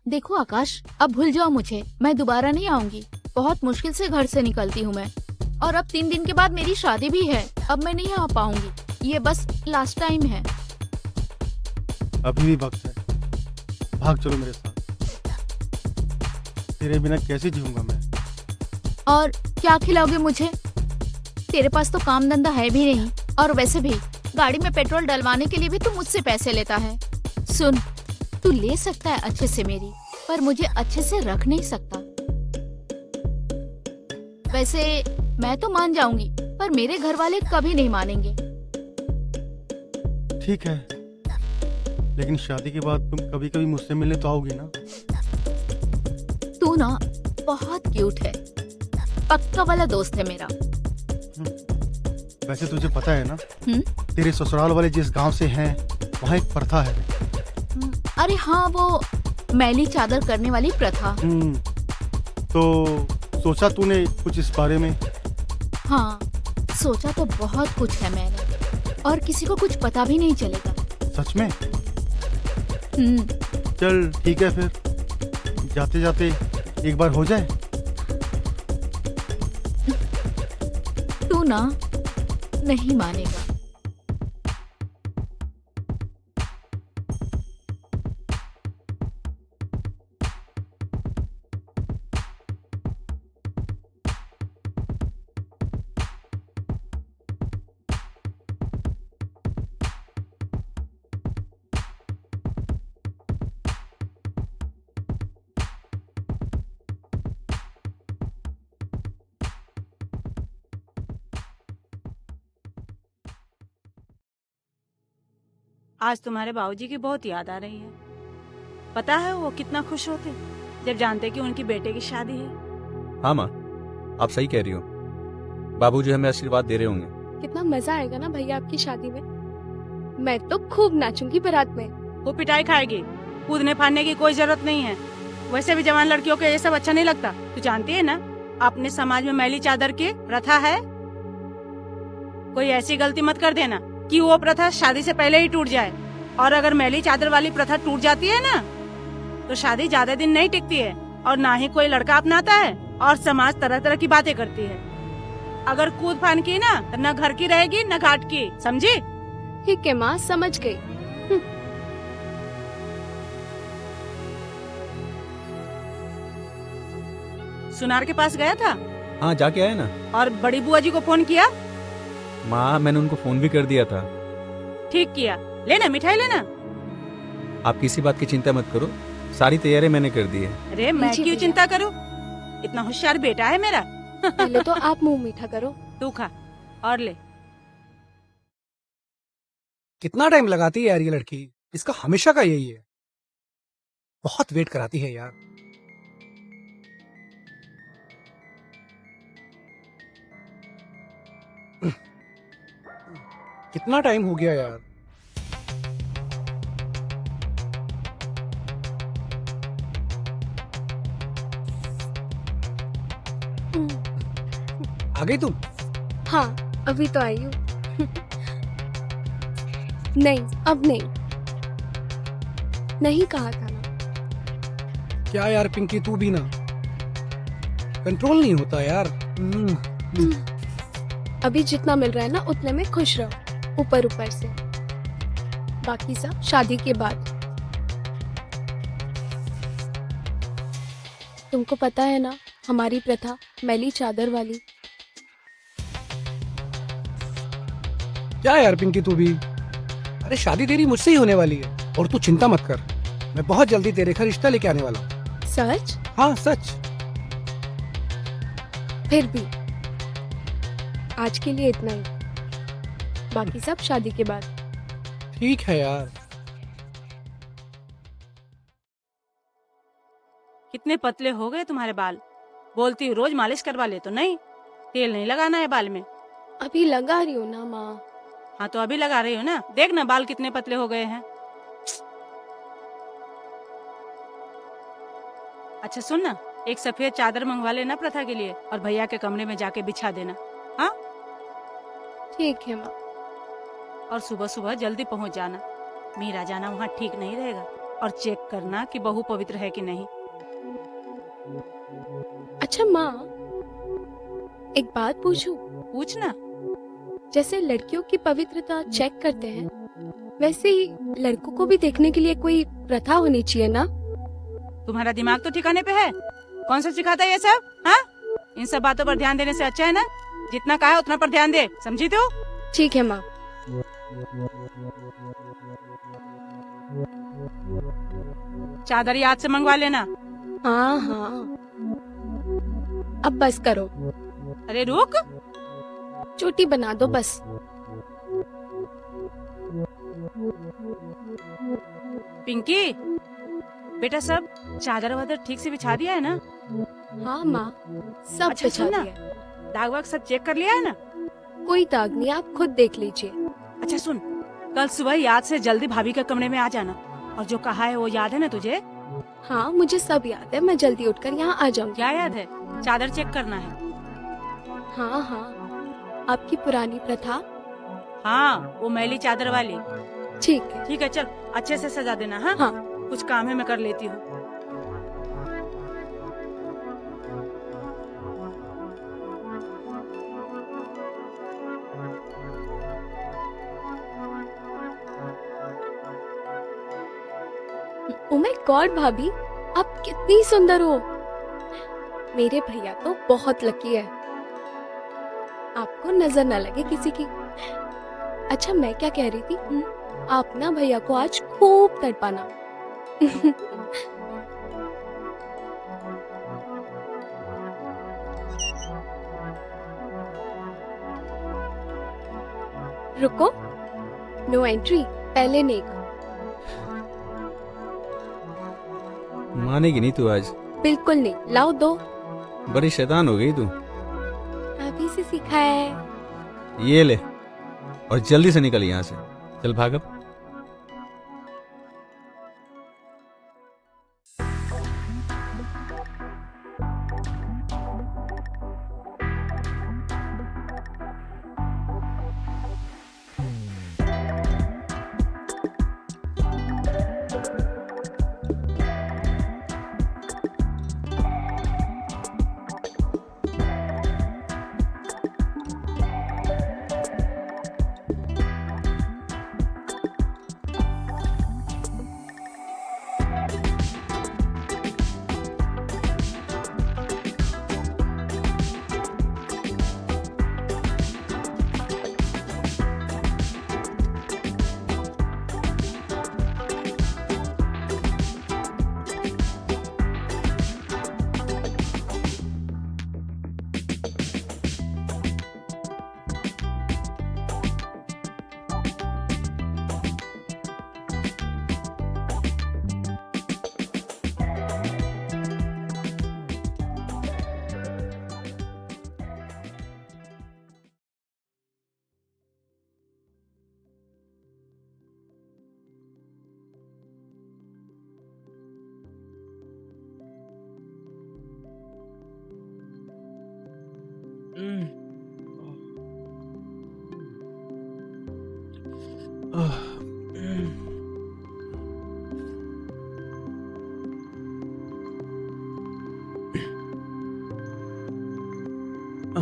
देखो आकाश, अब भूल जाओ मुझे, मैं दोबारा नहीं आऊंगी। बहुत मुश्किल से घर से निकलती हूँ मैं, और अब 3 दिन के बाद मेरी शादी भी है। अब मैं नहीं आ पाऊंगी, ये बस लास्ट टाइम है। अभी भी वक्त है, भाग चलो मेरे साथ। तेरे बिना कैसे जीऊंगा मैं। और क्या खिलाओगे मुझे? तेरे पास तो काम धंधा है भी नहीं, और वैसे भी गाड़ी में पेट्रोल डलवाने के लिए भी तू मुझसे पैसे लेता है। सुन, तू ले सकता है अच्छे से मेरी, पर मुझे अच्छे से रख नहीं सकता। वैसे मैं तो मान जाऊंगी, पर मेरे घर वाले कभी नहीं मानेंगे। ठीक है, लेकिन शादी के बाद तुम कभी कभी मुझसे मिलने तो आओगी ना? तू ना बहुत क्यूट है, पक्का वाला दोस्त है मेरा। वैसे तुझे पता है ना, हम्म? तेरे ससुराल वाले जिस गांव से हैं, वहाँ एक प्रथा है। अरे हाँ, वो मैली चादर करने वाली प्रथा। तो सोचा तूने कुछ इस बारे में? हाँ, सोचा तो बहुत कुछ है मैंने, और किसी को कुछ पता भी नहीं चलेगा। सच में? चल ठीक है, फिर जाते जाते एक बार हो जाए। तू ना नहीं मानेगा। आज तुम्हारे बाबूजी की बहुत याद आ रही है। पता है वो कितना खुश होते जब जानते कि उनकी बेटे की शादी है। हाँ माँ, आप सही कह रही हो। बाबूजी हमें आशीर्वाद दे रहे होंगे। कितना मजा आएगा ना भैया आपकी शादी में। मैं तो खूब नाचूंगी बारात में। वो पिटाई खाएगी, कूदने फाड़ने की कोई जरूरत नहीं है। वैसे भी जवान लड़कियों को ये सब अच्छा नहीं लगता। तू जानती है ना, अपने समाज में मैली चादर की प्रथा है। कोई ऐसी गलती मत कर देना कि वो प्रथा शादी से पहले ही टूट जाए। और अगर मैली चादर वाली प्रथा टूट जाती है ना, तो शादी ज्यादा दिन नहीं टिकती है, और ना ही कोई लड़का अपनाता है, और समाज तरह तरह की बातें करती है। अगर कूद फान की ना, तो न घर की रहेगी न घाट की, समझी? ठीक है माँ, समझ गई। सुनार के पास गया था? हाँ, जाके आए ना। और बड़ी बुआ जी को फोन किया? माँ, मैंने उनको फोन भी कर दिया था। ठीक किया। लेना मिठाई लेना। आप किसी बात की चिंता मत करो, सारी तैयारी मैंने कर दी है। अरे मैं लीजिए क्यों भैया। चिंता करूं? इतना होशियार बेटा है मेरा। पहले तो आप मुंह मीठा करो। तू खा और ले। कितना टाइम लगाती है यार ये लड़की, इसका हमेशा का यही है। बहुत वेट कराती है यार। कितना टाइम हो गया यार। आ गई तुम? हाँ, अभी तो आई हूँ। नहीं, अब नहीं। नहीं कहा था ना। क्या यार पिंकी, तू भी ना, कंट्रोल नहीं होता यार। अभी जितना मिल रहा है ना, उतने में खुश रहो, ऊपर ऊपर से। बाकी सब शादी के बाद। तुमको पता है ना, हमारी प्रथा मैली चादर वाली। क्या यार पिंकी, तू भी। अरे शादी तेरी मुझसे ही होने वाली है, और तू चिंता मत कर, मैं बहुत जल्दी तेरे घर रिश्ता लेके आने वाला हूँ। सच? हाँ सच। फिर भी आज के लिए इतना ही, बाकी सब शादी के बाद। ठीक है यार। कितने पतले हो गए तुम्हारे बाल। बोलती हूँ रोज मालिश करवा ले, तो नहीं, तेल नहीं लगाना है बाल में। अभी लगा रही हूँ ना माँ। हाँ तो अभी लगा रही हो ना, देख ना बाल कितने पतले हो गए हैं। अच्छा सुन ना, एक सफेद चादर मंगवा लेना प्रथा के लिए, और भैया के कमरे में जाके बिछा देना। हाँ, ठीक है माँ। और सुबह सुबह जल्दी पहुंच जाना, मीरा जाना वहाँ ठीक नहीं रहेगा। और चेक करना कि बहू पवित्र है कि नहीं। अच्छा माँ, एक बात पूछूं? पूछना। जैसे लड़कियों की पवित्रता चेक करते हैं, वैसे ही लड़कों को भी देखने के लिए कोई प्रथा होनी चाहिए ना? तुम्हारा दिमाग तो ठिकाने पे है? कौन सा सिखाता है ये सब? हाँ, इन सब बातों पर ध्यान देने से अच्छा है ना जितना कहा उतना पर ध्यान दे, समझी तो? ठीक है माँ। चादर याद से मंगवा लेना। हाँ हाँ, अब बस करो, अरे रुक, चोटी बना दो बस। पिंकी बेटा, सब चादर वादर ठीक से बिछा दिया है ना? हाँ माँ, सब अच्छा, बिछा सुन ना। दिया है। दाग वाग सब चेक कर लिया है ना? कोई दाग नहीं, आप खुद देख लीजिए। अच्छा सुन, कल सुबह याद से जल्दी भाभी के कमरे में आ जाना, और जो कहा है वो याद है ना तुझे? हाँ मुझे सब याद है, मैं जल्दी उठकर यहाँ आ जाऊंगी। क्या याद है? चादर चेक करना है। हाँ हाँ, आपकी पुरानी प्रथा। हाँ, वो मैली चादर वाली। ठीक है। ठीक है, चल अच्छे से सजा देना। हाँ हाँ। कुछ काम है, मैं कर लेती हूँ। ओ माय गॉड भाभी, आप कितनी सुंदर हो। मेरे भैया तो बहुत लकी है, आपको नजर न लगे किसी की। अच्छा मैं क्या कह रही थी, आप ना भैया को आज खूब तड़पाना। रुको, नो एंट्री, पहले नेक। मानेगी नहीं तू आज? बिल्कुल नहीं, लाओ दो। बड़ी शैतान हो गई तू। अभी से सीखा है। ये ले, और जल्दी से निकल यहाँ से। चल भाग अब।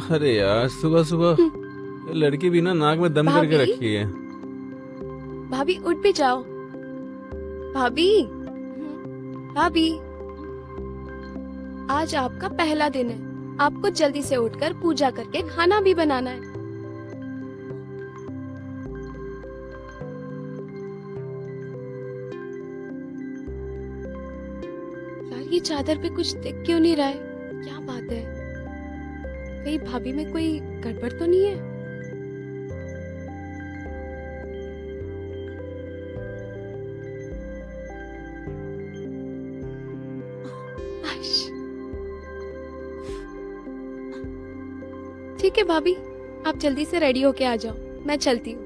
अरे यार, सुबह सुबह ये लड़की भी ना नाक में दम करके भाभी? रखी है। भाभी उठ भी जाओ। भाभी, भाभी, आज आपका पहला दिन है, आपको जल्दी से उठकर पूजा करके खाना भी बनाना है। यार ये चादर पे कुछ दिख क्यों नहीं रहा है? क्या बात है? कहीं भाभी में कोई गड़बड़ तो नहीं है? आश। ठीक है भाभी, आप जल्दी से रेडी होके आ जाओ, मैं चलती हूँ।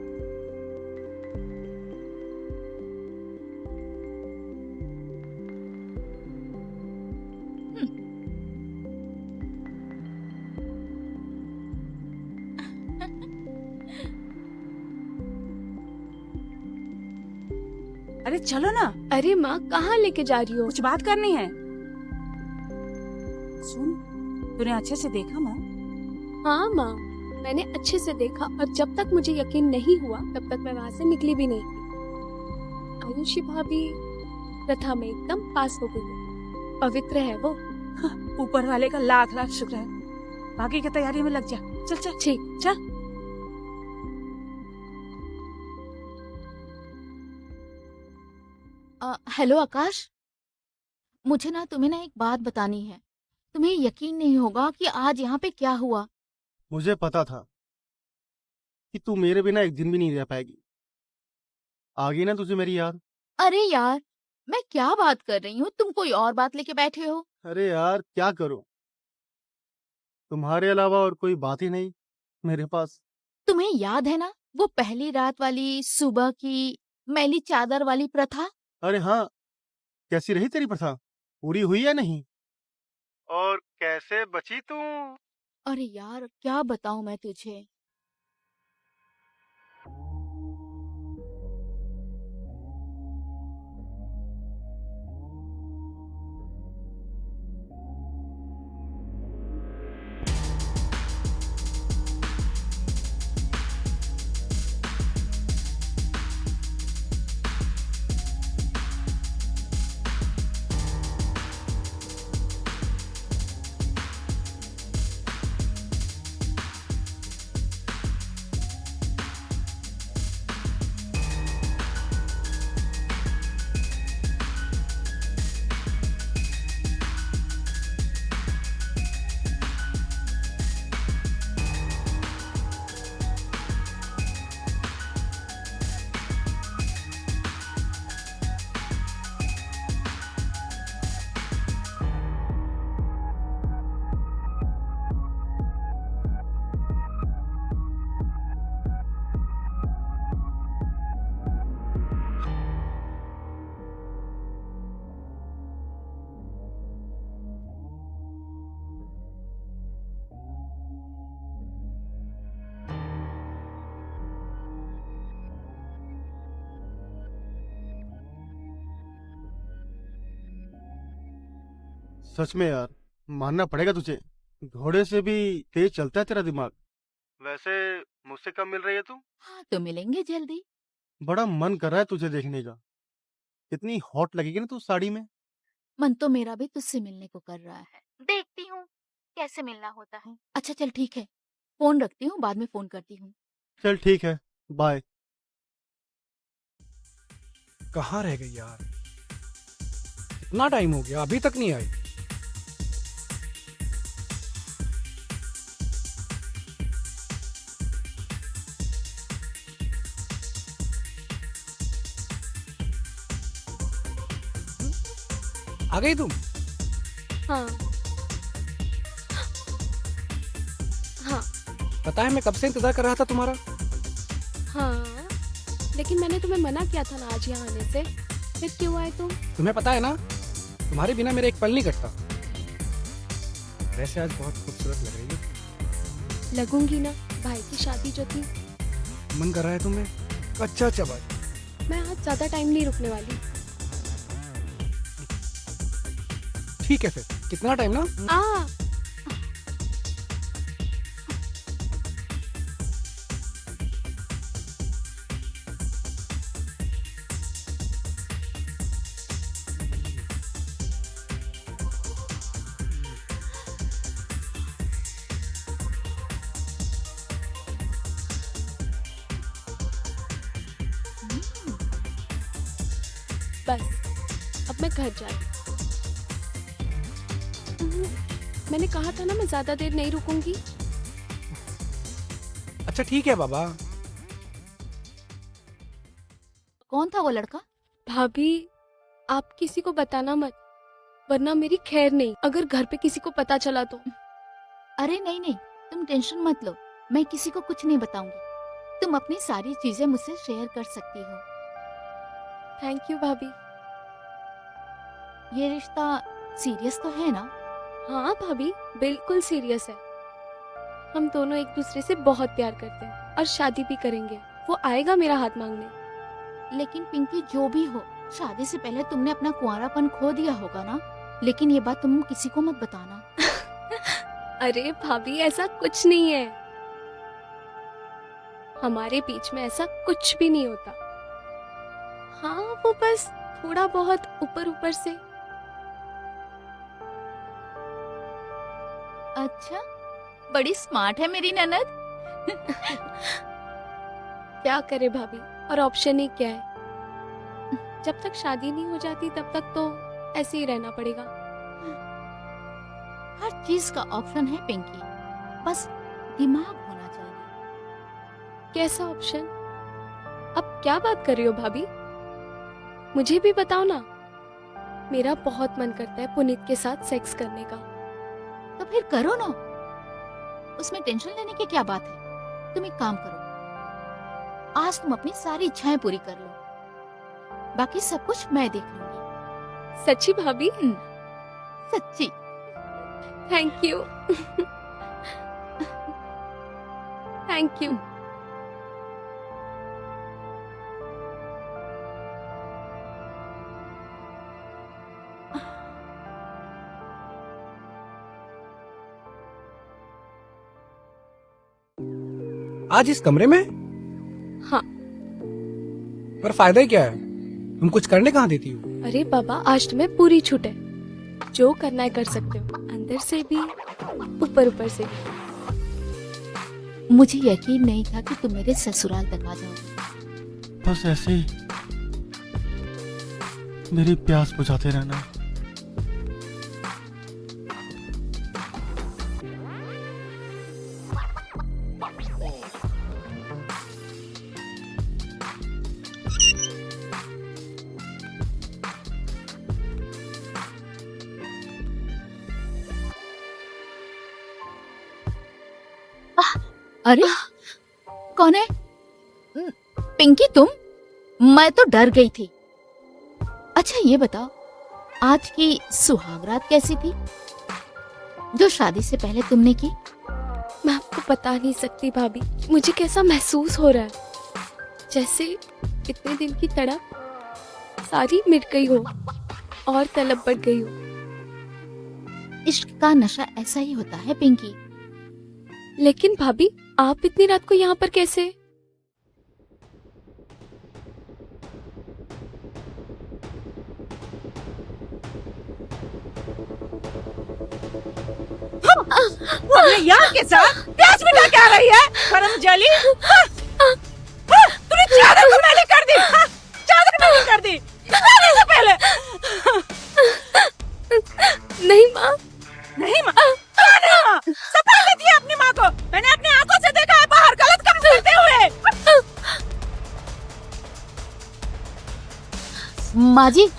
अरे चलो ना, अरे माँ कहाँ लेके जा रही हो? कुछ बात करनी है। सुन, तूने अच्छे से देखा माँ? हाँ माँ, मैंने अच्छे से देखा और जब तक मुझे यकीन नहीं हुआ तब तक मैं वहाँ से निकली भी नहीं थी। आयुषी भाभी प्रथा में एकदम पास हो गई है। पवित्र है वो। ऊपर वाले का लाख लाख शुक्र है। बाकी की तैयारी में लग जा। चल चल ठीक। चल। हेलो आकाश, मुझे ना तुम्हें ना एक बात बतानी है। तुम्हें यकीन नहीं होगा कि आज यहाँ पे क्या हुआ। मुझे पता था कि तू मेरे बिना एक दिन भी नहीं रह पाएगी। आ गई ना तुझे मेरी याद? अरे यार, मैं क्या बात कर रही हूँ, तुम कोई और बात लेके बैठे हो। अरे यार क्या करूं, तुम्हारे अलावा और कोई बात ही नहीं मेरे पास। तुम्हें याद है ना वो पहली रात वाली सुबह की मैली चादर वाली प्रथा? अरे हाँ, कैसी रही तेरी प्रथा? पूरी हुई या नहीं? और कैसे बची तू? अरे यार क्या बताऊं मैं तुझे। सच में यार, मानना पड़ेगा तुझे, घोड़े से भी तेज चलता है तेरा दिमाग। वैसे मुझसे कब मिल रही है तू? हाँ तो मिलेंगे जल्दी। बड़ा मन कर रहा है तुझे देखने का। कितनी हॉट लगेगी ना तू साड़ी में। मन तो मेरा भी तुझसे मिलने को कर रहा है, देखती हूँ कैसे मिलना होता है। अच्छा चल ठीक है, फोन रखती हूँ, बाद में फोन करती हूँ। चल ठीक है, बाय। कहाँ रह गई यार? इतना टाइम हो गया अभी तक नहीं आई। आ गई तुम? हाँ हाँ पता है मैं कब से इंतजार कर रहा था तुम्हारा। हाँ, लेकिन मैंने तुम्हें मना किया था ना आज यहाँ आने से, फिर क्यों आए तुम? तुम्हें पता है ना, तुम्हारे बिना मेरा एक पल नहीं कटता। वैसे आज बहुत खूबसूरत लग रही है। लगूंगी ना, भाई की शादी जो थी। मन कर रहा है तुम्हें? अच्छा चबा। मैं आज ज्यादा टाइम नहीं रुकने वाली। ठीक है फिर, कितना टाइम ना? आ बस अब मैं घर जा रही हूँ। मैंने कहा था ना मैं ज्यादा देर नहीं रुकूंगी। अच्छा ठीक है बाबा। कौन था वो लड़का? भाभी आप किसी को बताना मत, वरना मेरी खैर नहीं अगर घर पे किसी को पता चला तो। अरे नहीं नहीं, तुम टेंशन मत लो, मैं किसी को कुछ नहीं बताऊंगी। तुम अपनी सारी चीजें मुझसे शेयर कर सकती हो। थैंक यू भाभी। ये रिश्ता सीरियस तो है ना? हाँ भाभी बिल्कुल सीरियस है। हम दोनों एक दूसरे से बहुत प्यार करते हैं और शादी भी करेंगे। वो आएगा मेरा हाथ मांगने। लेकिन पिंकी जो भी हो, शादी से पहले तुमने अपना कुंवारापन खो दिया होगा ना, लेकिन ये बात तुम किसी को मत बताना। अरे भाभी ऐसा कुछ नहीं है, हमारे बीच में ऐसा कुछ भी नहीं होता। हाँ वो बस थोड़ा बहुत ऊपर ऊपर से। अच्छा, बड़ी स्मार्ट है मेरी ननद। क्या करे भाभी, और ऑप्शन ही क्या है। जब तक शादी नहीं हो जाती तब तक तो ऐसे ही रहना पड़ेगा। हर चीज का ऑप्शन है पिंकी, बस दिमाग होना चाहिए। कैसा ऑप्शन? अब क्या बात कर रही हो भाभी, मुझे भी बताओ ना। मेरा बहुत मन करता है पुनीत के साथ सेक्स करने का। तो फिर करो ना, उसमें टेंशन लेने की क्या बात है। तुम एक काम करो, आज तुम अपनी सारी इच्छाएं पूरी कर लो, बाकी सब कुछ मैं देख लूंगी। सच्ची भाभी? सच्ची। Thank you. Thank you. आज इस कमरे में? हाँ। पर फायदा ही क्या है, तुम कुछ करने कहाँ देती हो? अरे बाबा, आज तुम्हें पूरी छूट है, जो करना है कर सकते हो, अंदर से भी ऊपर ऊपर से भी। मुझे यकीन नहीं था कि तुम मेरे ससुराल तक आ जाओगे। बस ऐसे ही मेरी प्यास बुझाते रहना। अरे कौन है? पिंकी तुम? मैं तो डर गई थी। अच्छा ये बताओ, आज की सुहागरात कैसी थी जो शादी से पहले तुमने की? मैं आपको बता नहीं सकती भाभी, मुझे कैसा महसूस हो रहा है, जैसे इतने दिन की तड़प सारी मिट गई हो और तलब बढ़ गई हो। इश्क का नशा ऐसा ही होता है पिंकी। लेकिन भाभी, आप इतनी रात को यहाँ पर कैसे? अपने यार के साथ प्यास मिटा के आ रही है, परम जली। तूने चादर को मैली कर दी, चादर मैली कर दी शादी से पहले। नहीं माँ। नहीं माँ, क्या नहीं माँ? सपना लेती है अपनी माँ को, मैंने अपनी आंखों से देखा है बाहर गलत काम करते हुए। माँ जी,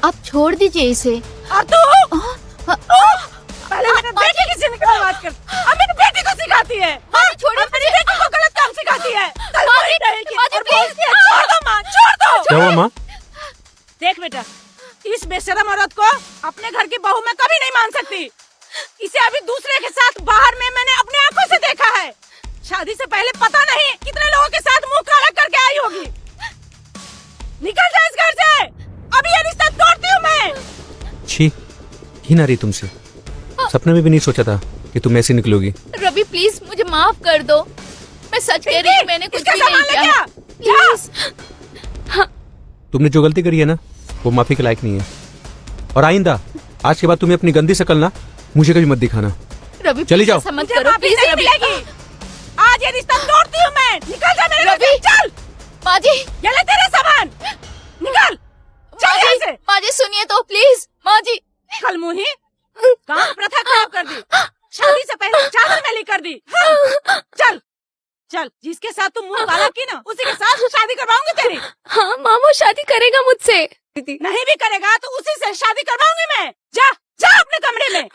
आप छोड़ दीजिए इसे। और तू पहले मेरे बेटे की जिंदगी में बात कर, अब मेरी बेटी को सिखाती है। छोड़ो, मेरी बेटी को गलत काम सिखाती है। छोड़ दो माँ, छोड़ दो। क्या हुआ माँ? देख बेटा, इस बेशरम औरत को अपने घर की बहू मैं कभी नहीं मान सकती। इसे अभी दूसरे के साथ बाहर में मैंने अपने आंखों से देखा है। शादी से पहले पता नहीं कितने लोगों के साथ मुंह काला करके आई होगी। निकल जा इस घर से, अभी ये रिश्ता तोड़ती हूँ मैं। छी, घिन आ रही तुमसे। सपने में भी नहीं सोचा था कि तुम ऐसी निकलोगी। रवि प्लीज मुझे माफ कर दो, मैं सच कह रही हूँ, मैंने कुछ भी नहीं किया। प्लीज। तुमने जो गलती करी है ना, वो माफी के लायक नहीं है। और आइंदा आज के बाद तुम्हें अपनी गंदी शक्ल ना मुझे कभी मत दिखाना। रवि चली जाओ। मत करो प्लीज रवि। आज ये रिश्ता तोड़ती हूँ मैं। निकल जा मेरे घर से, चल। माँ जी, ये ले तेरे सामान, निकल। चल यहाँ से। माँ जी सुनिए तो प्लीज। माँ जी, कल मुही काम प्रथा खराब कर दी, शादी से पहले चादर मैली कर दी। चल चल, जिसके साथ तू मुंह काला की ना, उसी के साथ शादी करवाऊंगी तेरी। हाँ माँ, वो शादी करेगा मुझसे। नहीं भी करेगा तो उसी से शादी करवाऊंगी मैं। जा जा अपने कमरे में।